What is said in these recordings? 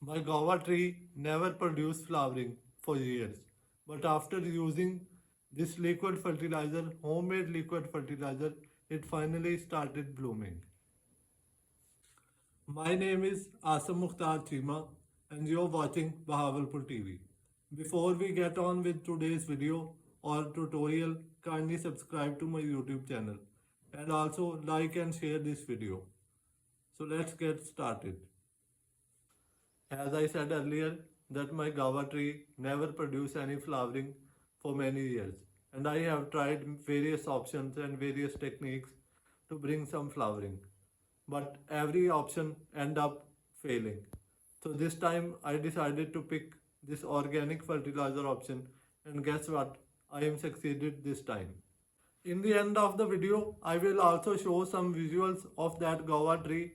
My guava tree never produced flowering for years, but after using this liquid fertilizer, homemade liquid fertilizer, it finally started blooming. My name is Asam Mukhtar Chima and you're watching Bahawalpur TV. Before we get on with today's video or tutorial, kindly subscribe to my YouTube channel and also like and share this video. So let's get started. As I said earlier, that my guava tree never produced any flowering for many years, and I have tried various options and various techniques to bring some flowering, but every option end up failing. So this time I decided to pick this organic fertilizer option, and guess what? I am succeeded this time. In the end of the video, I will also show some visuals of that guava tree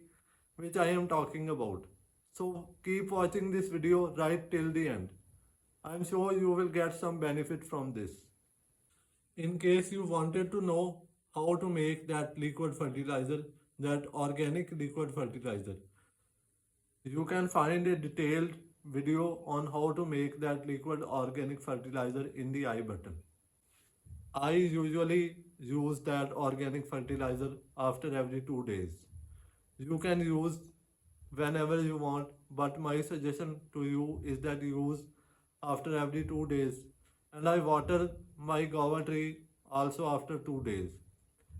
which I am talking about. So keep watching this video right till the end. I am sure you will get some benefit from this. In case you wanted to know how to make that liquid fertilizer, that organic liquid fertilizer, you can find a detailed video on how to make that liquid organic fertilizer in the I button. I usually use that organic fertilizer after every 2 days. You can use whenever you want, but my suggestion to you is that you use after every 2 days. And I water my guava tree also after 2 days.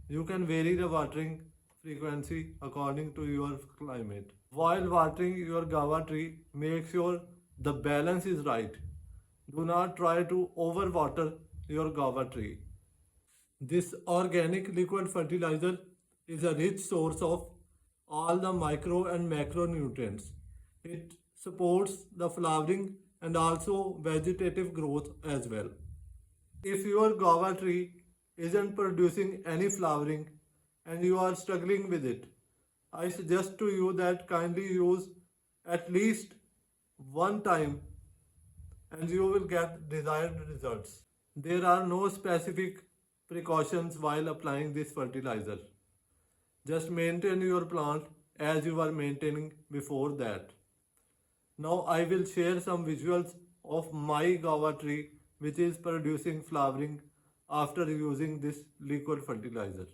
You can vary the watering frequency according to your climate. While watering your guava tree, make sure the balance is right. Do not try to overwater your guava tree. This organic liquid fertilizer is a rich source of all the micro and macronutrients. It supports the flowering and also vegetative growth as well. If your guava tree isn't producing any flowering and you are struggling with it, I suggest to you that kindly use at least one time and you will get desired results. There are no specific precautions while applying this fertilizer. Just maintain your plant as you were maintaining before that. Now I will share some visuals of my guava tree which is producing flowering after using this liquid fertilizer.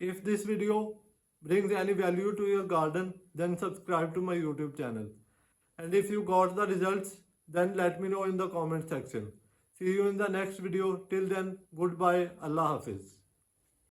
If this video brings any value to your garden, then subscribe to my YouTube channel. And if you got the results, then let me know in the comment section. See you in the next video. Till then, goodbye. Allah Hafiz.